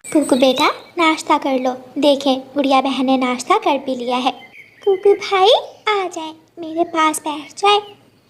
कुकू बेटा नाश्ता कर लो, देखें गुड़िया बहन ने नाश्ता कर भी लिया है। कुकू भाई आ जाए, मेरे पास बैठ जाए।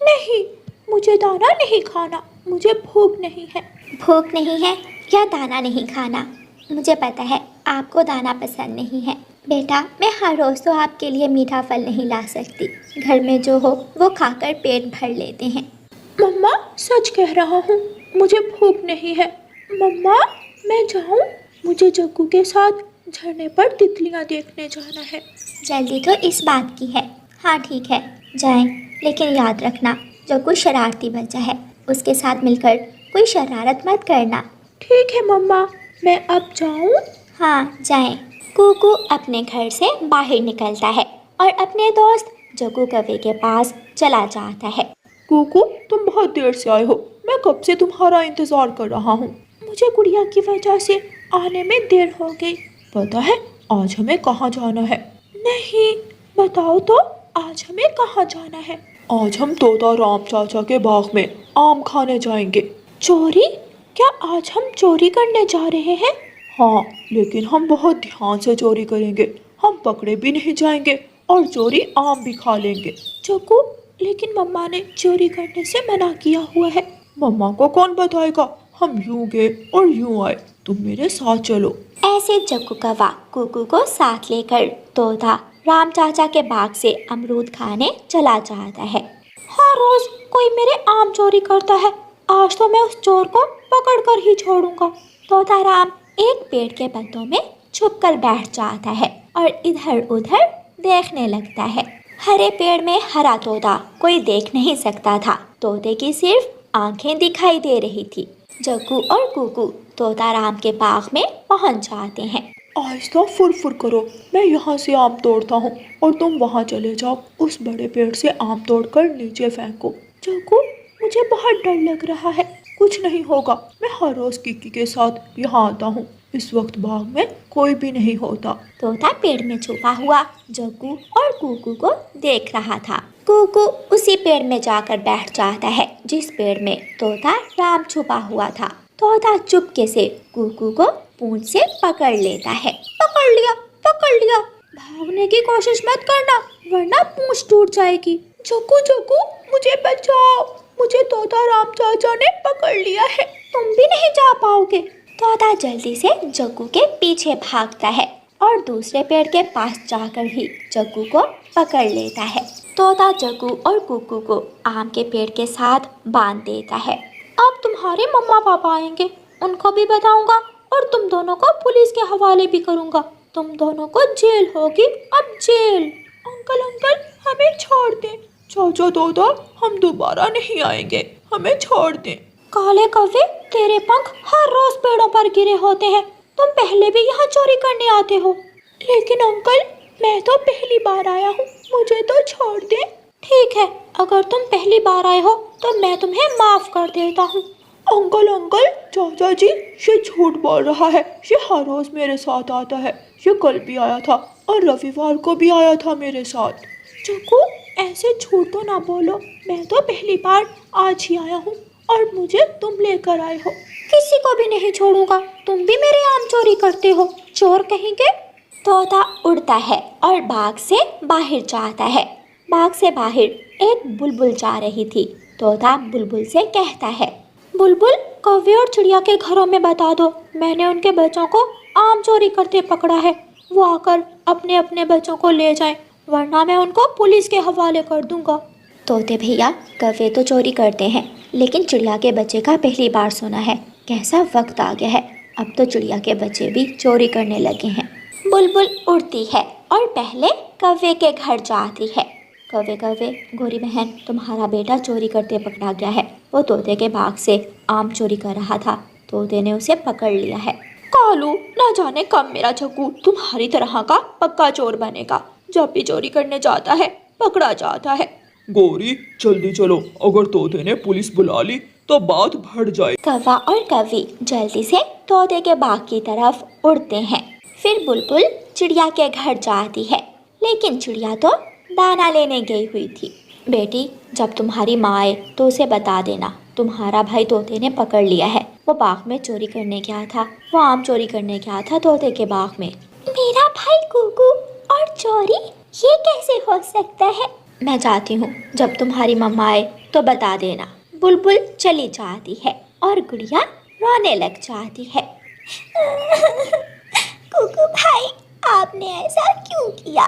नहीं, मुझे दाना नहीं खाना, मुझे भूख नहीं है। भूख नहीं है या दाना नहीं खाना? मुझे पता है आपको दाना पसंद नहीं है। बेटा मैं हर रोज़ तो आपके लिए मीठा फल नहीं ला सकती, घर में जो हो वो खाकर पेट भर लेते हैं। मम्मा सच कह रहा हूँ, मुझे भूख नहीं है। मम्मा मैं जाऊँ? मुझे जग्गू के साथ झरने पर तितलियाँ देखने जाना है। जल्दी तो इस बात की है। हाँ ठीक है जाएं, लेकिन याद रखना जग्गू शरारती बच्चा है, उसके साथ मिलकर कोई शरारत मत करना। ठीक है मम्मा, मैं अब जाऊँ? हाँ जाएं। कुकू अपने घर से बाहर निकलता है और अपने दोस्त जग्गू कौवे के पास चला जाता है। कुकू तुम बहुत देर से आए हो, मैं कब से तुम्हारा इंतजार कर रहा हूँ। मुझे गुड़िया की वजह से आने में देर हो गई। पता है आज हमें कहाँ जाना है? नहीं, बताओ तो आज हमें कहाँ जाना है? आज हम तोता राम चाचा के बाग में आम खाने जाएंगे। चोरी? क्या आज हम चोरी करने जा रहे हैं? हाँ, लेकिन हम बहुत ध्यान से चोरी करेंगे, हम पकड़े भी नहीं जाएंगे और चोरी आम भी खा लेंगे। चक्कू, लेकिन मम्मा ने चोरी करने से मना किया हुआ है। मम्मा को कौन बताएगा? हम यूं गए और यूं आए, तुम मेरे साथ चलो। ऐसे जग्गू कौवा कुकू को साथ लेकर तोता राम चाचा के बाग से अमरूद खाने चला जाता है। हर रोज कोई मेरे आम चोरी करता है, आज तो मैं उस चोर को पकड़ कर ही छोड़ूंगा। तोता राम एक पेड़ के पत्तों में छुप कर बैठ जाता है और इधर उधर देखने लगता है। हरे पेड़ में हरा तोता कोई देख नहीं सकता था, तोते की सिर्फ आंखें दिखाई दे रही थी। जग्गू और कुकू तोता राम के बाग में पहुंच जाते हैं। आहिस्ता फुर करो, मैं यहाँ से आम तोड़ता हूँ और तुम वहाँ चले जाओ, उस बड़े पेड़ से आम तोड़कर नीचे फेंको। जग्गू, मुझे बहुत डर लग रहा है। कुछ नहीं होगा, मैं हर रोज किकी के साथ यहाँ आता हूँ, इस वक्त बाग में कोई भी नहीं होता। तोता पेड़ में छुपा हुआ जग्गू और कुकू को देख रहा था। कुकू उसी पेड़ में जाकर बैठ जाता है जिस पेड़ में तोता राम छुपा हुआ था। तोता चुपके से कुकू को पूंछ से पकड़ लेता है। पकड़ लिया, पकड़ लिया। भागने की कोशिश मत करना वरना पूंछ टूट जाएगी। जग्गू जग्गू, मुझे बचाओ, मुझे तोता राम चाचा ने पकड़ लिया है, तुम भी नहीं जा पाओगे। तोता जल्दी से जग्गू के पीछे भागता है और दूसरे पेड़ के पास जाकर ही जग्गू को पकड़ लेता है। तोता जग्गू और कुकू को आम के पेड़ के साथ बांध देता है। अब तुम्हारे मम्मा पापा आएंगे, उनको भी बताऊंगा और तुम दोनों को पुलिस के हवाले भी करूंगा। तुम दोनों को जेल होगी, अब जेल। अंकल अंकल, हमें छोड़ दें। चाचा तोता, हम दोबारा नहीं आएंगे, हमें छोड़ दें। काले कौवे, तेरे पंख हर रोज पेड़ों पर गिरे होते हैं, तुम पहले भी यहाँ चोरी करने आते हो। लेकिन अंकल, मैं तो पहली बार आया हूँ, मुझे तो छोड़ दे। ठीक है, अगर तुम पहली बार आए हो तो मैं तुम्हें माफ कर देता हूँ। अंकल अंकल, चाचा जी ये झूठ बोल रहा है, ये हर रोज मेरे साथ आता है, ये कल भी आया था और रविवार को भी आया था मेरे साथ। चक्कू, ऐसे झूठ तो ना बोलो, मैं तो पहली बार आज ही आया हूँ और मुझे तुम लेकर आए हो। किसी को भी नहीं छोड़ूंगा, तुम भी मेरे आम चोरी करते हो, चोर कहेंगे। तोता उड़ता है और बाग से बाहर जाता है। बाग से बाहर एक बुलबुल जा रही थी। तोता बुलबुल से कहता है, बुलबुल, कौवे और चिड़िया के घरों में बता दो, मैंने उनके बच्चों को आम चोरी करते पकड़ा है, वो आकर अपने अपने बच्चों को ले जाएं, वरना मैं उनको पुलिस के हवाले कर दूंगा। तोते भैया, कौवे तो चोरी करते हैं, लेकिन चिड़िया के बच्चे का पहली बार सुना है। कैसा वक्त आ गया है, अब तो चिड़िया के बच्चे भी चोरी करने लगे हैं। बुलबुल उड़ती है और पहले कौवे के घर जाती है। कौवे कौवे, गोरी बहन, तुम्हारा बेटा चोरी करते पकड़ा गया है। वो तोते के बाग से आम चोरी कर रहा था, तोते ने उसे पकड़ लिया है। कालू, ना जाने कब मेरा जग्गू तुम्हारी तरह का पक्का चोर बनेगा, जब भी चोरी करने जाता है पकड़ा जाता है। गोरी जल्दी चलो, अगर तोते ने पुलिस बुला ली तो बात बढ़ जाए। कौवा और कौवी जल्दी से तोते के बाग की तरफ उड़ते हैं। फिर बुलबुल चिड़िया के घर जाती है, लेकिन चिड़िया तो दाना लेने गई हुई थी। बेटी, जब तुम्हारी माँ आए तो उसे बता देना तुम्हारा भाई तोते ने पकड़ लिया है, वो बाग में चोरी करने गया था। वो आम चोरी करने गया था तोते के बाग में। मेरा भाई कुकू और चोरी, ये कैसे हो सकता है? मैं जाती हूँ, जब तुम्हारी मम्मा आए तो बता देना। बुलबुल चली जाती है और गुड़िया रोने लग जाती है। कुकू भाई, आपने ऐसा क्यों किया?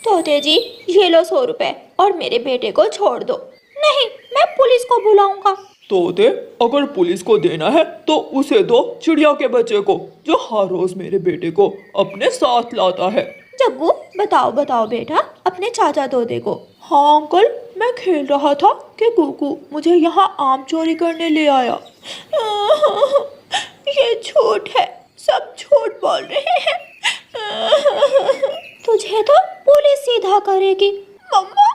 तोते जी, ये लो 100 रुपए और मेरे बेटे को छोड़ दो। नहीं, मैं पुलिस को बुलाऊंगा। तोते, अगर पुलिस को देना है तो उसे दो चिड़िया के बच्चे को, जो हर रोज मेरे बेटे को अपने साथ लाता है। जग्गू, बताओ बताओ बेटा, अपने चाचा तोते को। हाँ अंकल, मैं खेल रहा था कि कुकू मुझे यहाँ आम चोरी करने ले आया। ये झूठ है, सब झूठ बोल रहे हैं। तुझे तो पुलिस सीधा करेगी। मम्मा,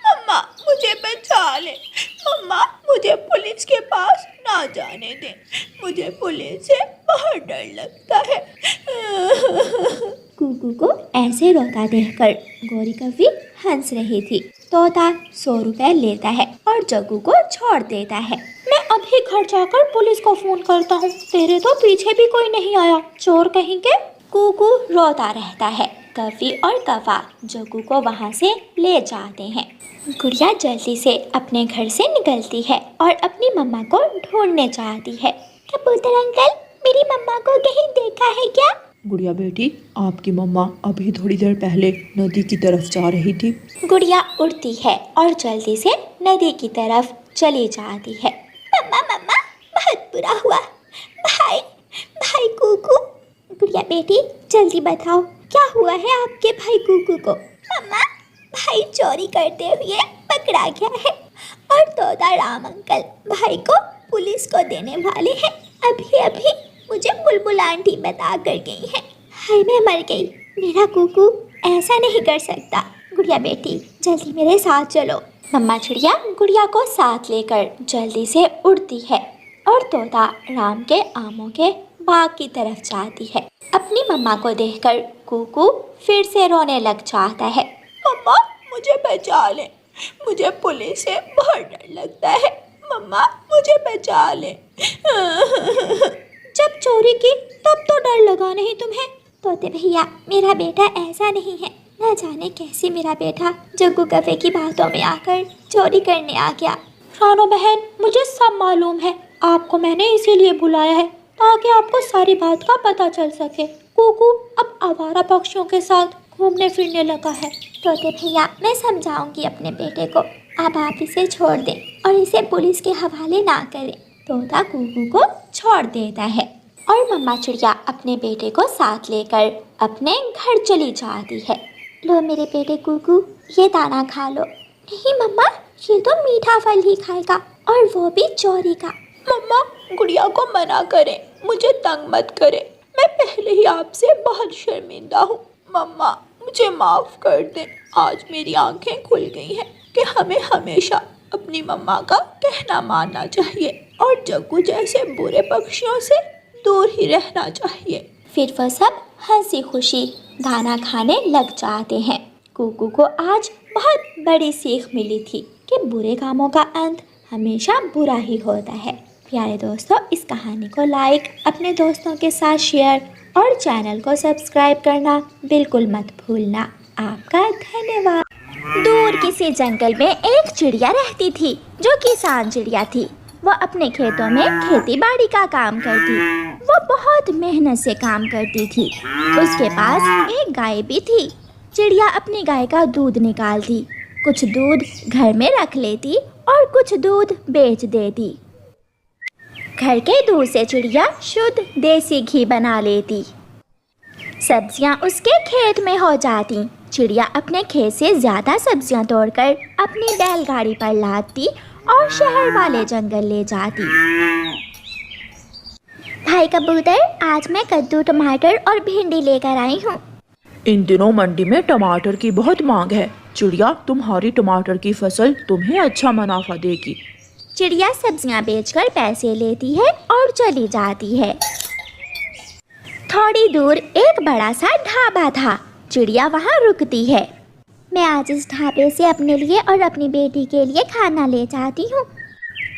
मम्मा मुझे बचा ले। मम्मा, मुझे पुलिस के पास ना जाने दे। मुझे पुलिस से बहुत डर लगता है। कुकू को ऐसे रोता देखकर गौरी कव्वी हंस रही थी। तोता 100 रुपए लेता है और जग्गू को छोड़ देता है। मैं अभी घर जाकर पुलिस को फोन करता हूँ। तेरे तो पीछे भी कोई नहीं आया, चोर कहीं के। कुकू रोता रहता है। कव्वी और कव्वा जग्गू को वहाँ से ले जाते हैं। गुड़िया जल्दी से अपने घर से निकलती है और अपनी मम्मा को ढूंढने जाती है। कबूतर अंकल, मेरी मम्मा को कहीं देखा है क्या? गुड़िया बेटी, आपकी मम्मा अभी थोड़ी देर पहले नदी की तरफ जा रही थी। गुड़िया उड़ती है और जल्दी से नदी की तरफ चली जाती है। मम्मा मम्मा, बहुत बुरा हुआ। भाई, भाई कुकू। गुड़िया बेटी, जल्दी बताओ क्या हुआ है आपके भाई कुकू को। मम्मा, भाई चोरी करते हुए पकड़ा गया है और तोता राम अंकल भाई को पुलिस को देने वाले हैं। अभी अभी मुझे बुलबुल आंटी बता कर गई है। हाय, मैं मर गई। मेरा कुकू ऐसा नहीं कर सकता। गुड़िया बेटी, जल्दी मेरे साथ चलो। मम्मा चिड़िया गुड़िया को साथ लेकर जल्दी से उड़ती है और तोता राम के आमों के बाग की तरफ जाती है। अपनी मम्मा को देखकर कुकू फिर से रोने लग जाता है। मम्मा, मुझे बचा ले। मुझे पुलिस से बहुत डर लगता है। मम्मा, मुझे बचा ले। जब चोरी की तब तो डर लगा नहीं तुम्हें। तोते भैया, मेरा बेटा ऐसा नहीं है। न जाने कैसे मेरा बेटा जग्गू कव्वे की बातों में आकर चोरी करने आ गया। रानो बहन, मुझे सब मालूम है। आपको मैंने इसीलिए बुलाया है ताकि आपको सारी बात का पता चल सके। कुकू अब आवारा पक्षियों के साथ घूमने फिरने लगा है। तोते भैया, मैं समझाऊंगी अपने बेटे को। अब आप इसे छोड़ दें और इसे पुलिस के हवाले ना करें। तोता कुकू को छोड़ देता है और मम्मा चिड़िया अपने बेटे को साथ लेकर अपने घर चली जाती है। लो मेरे बेटे कुकू, ये दाना खा लो। नहीं मम्मा, ये तो मीठा फल ही खाएगा और वो भी चोरी का। मम्मा, गुड़िया को मना करें, मुझे तंग मत करें। मैं पहले ही आपसे बहुत शर्मिंदा हूँ। मम्मा, मुझे माफ़ कर दें। आज मेरी आंखें खुल गई हैं कि हमें हमेशा अपनी मम्मा का कहना मानना चाहिए और जग्गू जैसे बुरे पक्षियों से दूर ही रहना चाहिए। फिर वह सब हंसी खुशी दाना खाने लग जाते हैं। कुकू को आज बहुत बड़ी सीख मिली थी कि बुरे कामों का अंत हमेशा बुरा ही होता है। प्यारे दोस्तों, इस कहानी को लाइक, अपने दोस्तों के साथ शेयर और चैनल को सब्सक्राइब करना बिल्कुल मत भूलना। आपका धन्यवाद। दूर किसी जंगल में एक चिड़िया रहती थी जो किसान चिड़िया थी। वह अपने खेतों में खेती बाड़ी का काम करती। वो बहुत मेहनत से काम करती थी। उसके पास एक गाय भी थी। चिड़िया अपनी गाय का दूध निकालती, कुछ दूध घर में रख लेती और कुछ दूध बेच देती। घर के दूध से चिड़िया शुद्ध देसी घी बना लेती। सब्जियां उसके खेत में हो जाती। चिड़िया अपने खेत से ज़्यादा सब्जियां तोड़कर अपनी बैलगाड़ी पर लादती और शहर वाले जंगल ले जाती। भाई कबूतर, आज मैं कद्दू, टमाटर और भिंडी लेकर आई हूँ। इन दिनों मंडी में टमाटर की बहुत मांग है। चिड़िया, तुम्हारी टमाटर की फसल तुम्हें अच्छा मुनाफा देगी। चिड़िया सब्जियां बेचकर पैसे लेती है और चली जाती है। थोड़ी दूर एक बड़ा सा ढाबा था। चिड़िया वहाँ रुकती है। मैं आज इस ढाबे से अपने लिए और अपनी बेटी के लिए खाना ले जाती हूँ।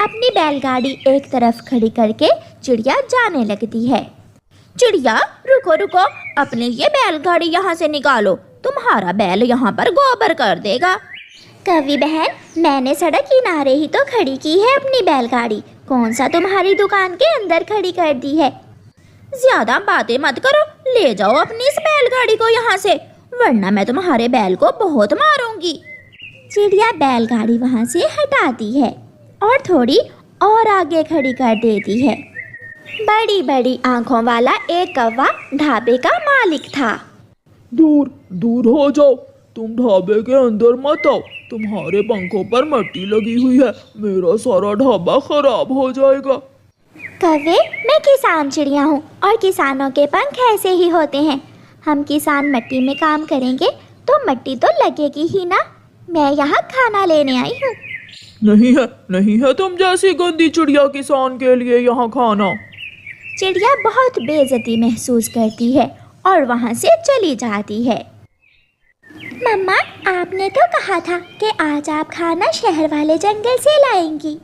अपनी बैलगाड़ी एक तरफ खड़ी करके चिड़िया जाने लगती है। चिड़िया रुको रुको, अपनी ये बैलगाड़ी यहाँ से निकालो, तुम्हारा बैल यहाँ पर गोबर कर देगा। कवि बहन, मैंने सड़क किनारे ही तो खड़ी की है अपनी बैलगाड़ी, कौन सा तुम्हारी दुकान के अंदर खड़ी कर दी है। ज्यादा बातें मत करो, ले जाओ अपनी इस बैलगाड़ी को यहाँ से, वरना मैं तुम्हारे बैल को बहुत मारूंगी। चिड़िया बैलगाड़ी वहाँ से हटाती है और थोड़ी और आगे खड़ी कर देती है। बड़ी बड़ी आंखों वाला एक कौवा ढाबे का मालिक था। दूर दूर हो जाओ, तुम ढाबे के अंदर मत आओ, तुम्हारे पंखों पर मट्टी लगी हुई है, मेरा सारा ढाबा खराब हो जाएगा। कौवे, मैं किसान चिड़िया हूँ और किसानों के पंख ऐसे ही होते हैं। हम किसान मट्टी में काम करेंगे तो मट्टी तो लगेगी ही ना। मैं यहाँ खाना लेने आई हूँ। नहीं है तुम जैसी गंदी चिड़िया किसान के लिए यहाँ खाना। चिड़िया बहुत बेइज्जती महसूस करती है और वहाँ से चली जाती है। मम्मा, आपने तो कहा था कि आज आप खाना शहर वाले जंगल से लाएंगी।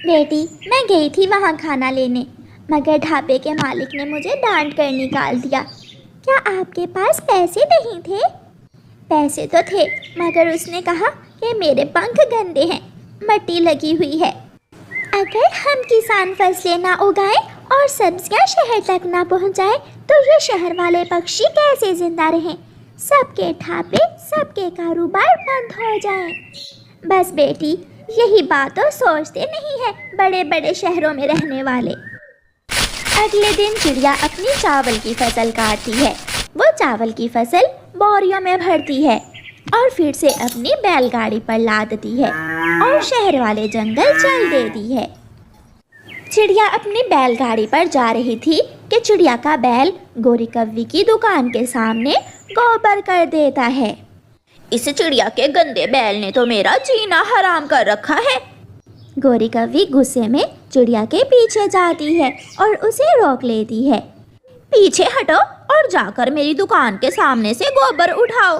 बेटी, मैं गई थी वहाँ खाना लेने, मगर ढाबे के मालिक ने मुझे डांट कर निकाल दिया। क्या आपके पास पैसे नहीं थे? पैसे तो थे, मगर उसने कहा कि मेरे पंख गंदे हैं, मट्टी लगी हुई है। अगर हम किसान फसलें ना उगाएं और सब्जियां शहर तक ना पहुंचाएं, तो ये शहर वाले पक्षी कैसे जिंदा रहें? सबके ढाबे, सबके कारोबार बंद हो जाएं। बस बेटी, यही बात तो सोचते नहीं है बड़े बड़े शहरों में रहने वाले। अगले दिन चिड़िया अपनी चावल की फसल काटती है। वो चावल की फसल बोरियों में भरती है और फिर से अपनी बैलगाड़ी पर लादती है और शहर वाले जंगल चल देती है। चिड़िया अपनी बैलगाड़ी पर जा रही थी कि चिड़िया का बैल गोरी कव्वी की दुकान के सामने गोबर कर देता है। इस चिड़िया के गंदे बैल ने तो मेरा जीना हराम कर रखा है। गोरी कव्वी गुस्से में चिड़िया के पीछे जाती है और उसे रोक लेती है। पीछे हटो और जाकर मेरी दुकान के सामने से गोबर उठाओ।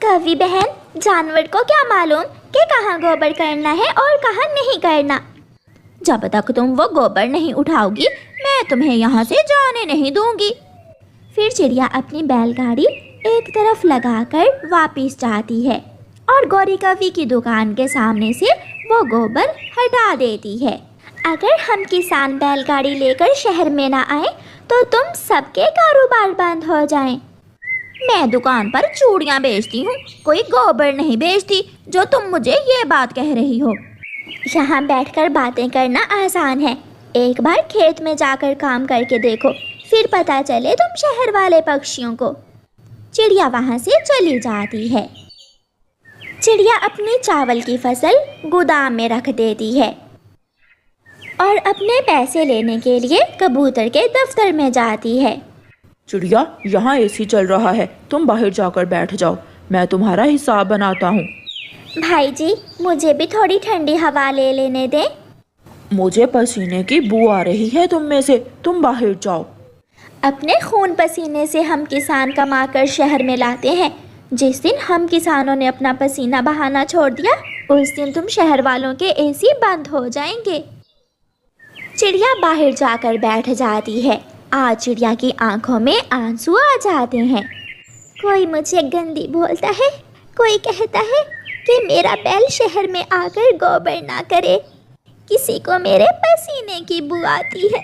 कव्वी बहन, जानवर को क्या मालूम कि कहाँ गोबर करना है और कहाँ नहीं करना। जब तक तुम वो गोबर नहीं उठाओगी, मैं तुम्हें यहाँ से जाने नहीं दूंगी। फिर चिड़िया अपनी बैलगाड़ी एक तरफ लगाकर वापस जाती है और गोरी कव्वी की दुकान के सामने से वो गोबर हटा देती है। अगर हम किसान बैलगाड़ी लेकर शहर में ना आए तो तुम सबके कारोबार बंद हो जाएं। मैं दुकान पर चूड़ियाँ बेचती हूँ, कोई गोबर नहीं बेचती जो तुम मुझे ये बात कह रही हो। यहाँ बैठकर बातें करना आसान है, एक बार खेत में जाकर काम करके देखो, फिर पता चले तुम शहर वाले पक्षियों को। चिड़िया वहाँ से चली जाती है। चिड़िया अपनी चावल की फसल गोदाम में रख देती है और अपने पैसे लेने के लिए कबूतर के दफ्तर में जाती है। चिड़िया, यहाँ एसी चल रहा है, तुम बाहर जाकर बैठ जाओ, मैं तुम्हारा हिसाब बनाता हूँ। भाई जी, मुझे भी थोड़ी ठंडी हवा ले लेने दें। मुझे पसीने की बू आ रही है तुम में से, तुम बाहर जाओ। अपने खून पसीने से हम किसान कमाकर शहर में लाते हैं। जिस दिन हम किसानों ने अपना पसीना बहाना छोड़ दिया, उस दिन तुम शहर वालों के एसी बंद हो जाएंगे। चिड़िया बाहर जाकर बैठ जाती है। आज चिड़िया की आंखों में आंसू आ जाते हैं। कोई मुझे गंदी बोलता है, कोई कहता है कि मेरा बैल शहर में आकर गोबर ना करे, किसी को मेरे पसीने की बू आती है।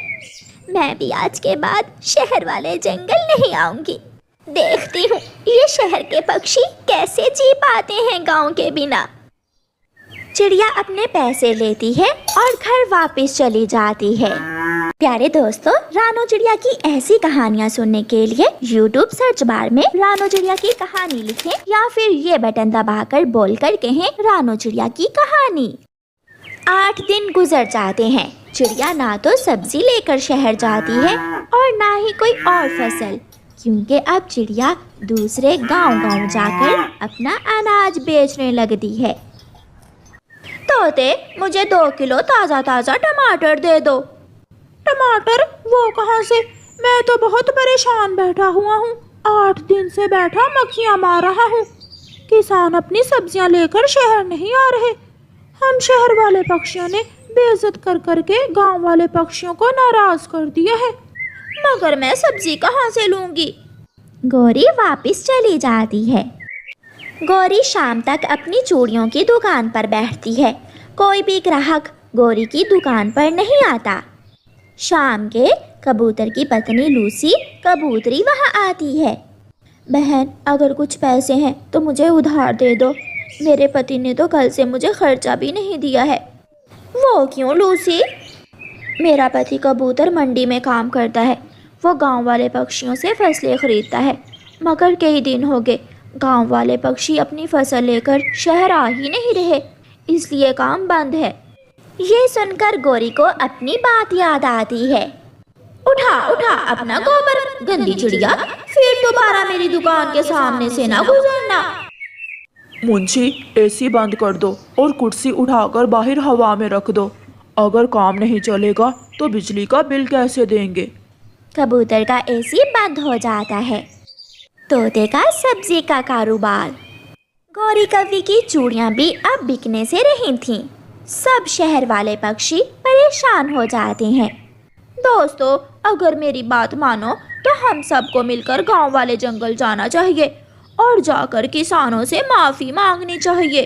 मैं भी आज के बाद शहर वाले जंगल नहीं आऊंगी। देखती हूँ ये शहर के पक्षी कैसे जी पाते हैं गांव के बिना। चिड़िया अपने पैसे लेती है और घर वापस चली जाती है। प्यारे दोस्तों, रानो चिड़िया की ऐसी कहानियाँ सुनने के लिए YouTube सर्च बार में रानो चिड़िया की कहानी लिखें या फिर ये बटन दबाकर बोलकर कहें रानो चिड़िया की कहानी। 8 दिन गुजर जाते हैं। चिड़िया ना तो सब्जी लेकर शहर जाती है और ना ही कोई और फसल, क्योंकि अब चिड़िया दूसरे गांव-गांव जाकर अपना अनाज बेचने लगती है। तोते, मुझे 2 किलो ताज़ा ताज़ा टमाटर दे दो। टमाटर वो कहाँ से? मैं तो बहुत परेशान बैठा हुआ हूँ, 8 दिन से बैठा मक्खियाँ मार रहा हूँ। किसान अपनी सब्जियाँ लेकर शहर नहीं आ रहे। हम शहर वाले पक्षियों ने बेइज्जत कर करके गांव वाले पक्षियों को नाराज कर दिया है। मगर मैं सब्जी कहाँ से लूंगी? गौरी वापस चली जाती है। गौरी शाम तक अपनी चूड़ियों की दुकान पर बैठती है। कोई भी ग्राहक गौरी की दुकान पर नहीं आता। शाम के कबूतर की पत्नी लूसी कबूतरी वहाँ आती है। बहन, अगर कुछ पैसे हैं तो मुझे उधार दे दो। मेरे पति ने तो कल से मुझे खर्चा भी नहीं दिया है। वो क्यों लूसी? मेरा पति कबूतर मंडी में काम करता है। वो गांव वाले पक्षियों से फसलें खरीदता है, मगर कई दिन हो गए गांव वाले पक्षी अपनी फसल लेकर शहर आ ही नहीं रहे, इसलिए काम बंद है। ये सुनकर गौरी को अपनी बात याद आती है। उठा उठा अपना गोबर, गंदी चिड़िया, फिर दोबारा मेरी दुकान के सामने से ना गुजरना। मुंशी, एसी बंद कर दो और कुर्सी उठाकर बाहर हवा में रख दो। अगर काम नहीं चलेगा तो बिजली का बिल कैसे देंगे? कबूतर का एसी बंद हो जाता है। तोते का सब्जी का कारोबार। गौरी कवि की चूड़ियाँ भी अब बिकने से रही थीं। सब शहर वाले पक्षी परेशान हो जाते हैं। दोस्तों, अगर मेरी बात मानो तो हम सबको मिलकर गांव वाले जंगल जाना चाहिए और जाकर किसानों से माफ़ी मांगनी चाहिए।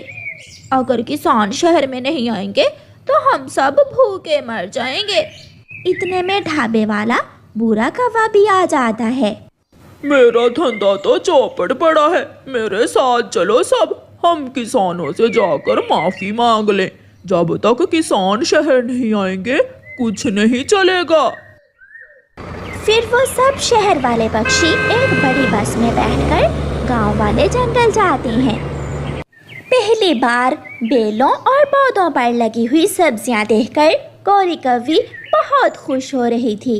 अगर किसान शहर में नहीं आएंगे तो हम सब भूखे मर जाएंगे। इतने में ढाबे वाला बूढ़ा कौवा भी आ जाता है। मेरा धंधा तो चौपट पड़ा है, मेरे साथ चलो सब, हम किसानों से जाकर माफी मांग लें। जब तक किसान शहर नहीं आएंगे कुछ नहीं चलेगा। फिर वो सब शहर वाले पक्षी एक बड़ी बस में बैठकर गांव वाले जंगल जाते हैं। पहली बार बेलों और पौधों पर लगी हुई सब्जियां देखकर गौरी कवि बहुत खुश हो रही थी।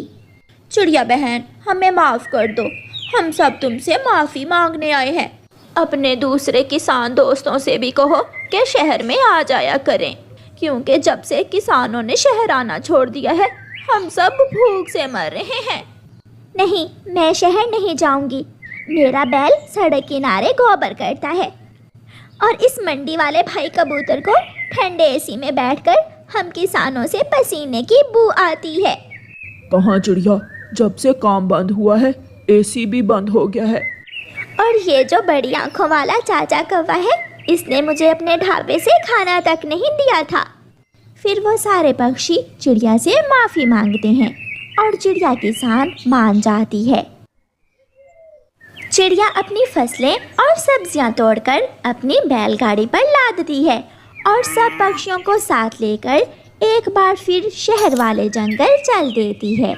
चिड़िया बहन, हमें माफ़ कर दो, हम सब तुमसे माफ़ी मांगने आए हैं। अपने दूसरे किसान दोस्तों से भी कहो कि शहर में आ जाया करें, क्योंकि जब से किसानों ने शहर आना छोड़ दिया है हम सब भूख से मर रहे हैं। नहीं, मैं शहर नहीं जाऊंगी। मेरा बैल सड़क किनारे गोबर करता है और इस मंडी वाले भाई कबूतर को ठंडे एसी में बैठकर हम किसानों से पसीने की बू आती है। कहाँ चिड़िया, जब से काम बंद हुआ है एसी भी बंद हो गया है। और ये जो बड़ी आंखों वाला चाचा कौवा है, इसने मुझे अपने ढाबे से खाना तक नहीं दिया था। फिर वो सारे पक्षी चिड़िया से माफ़ी मांगते हैं और चिड़िया किसान मान जाती है। चिड़िया अपनी फसलें और सब्जियां तोड़कर अपनी बैलगाड़ी पर लादती है और सब पक्षियों को साथ लेकर एक बार फिर शहर वाले जंगल चल देती है।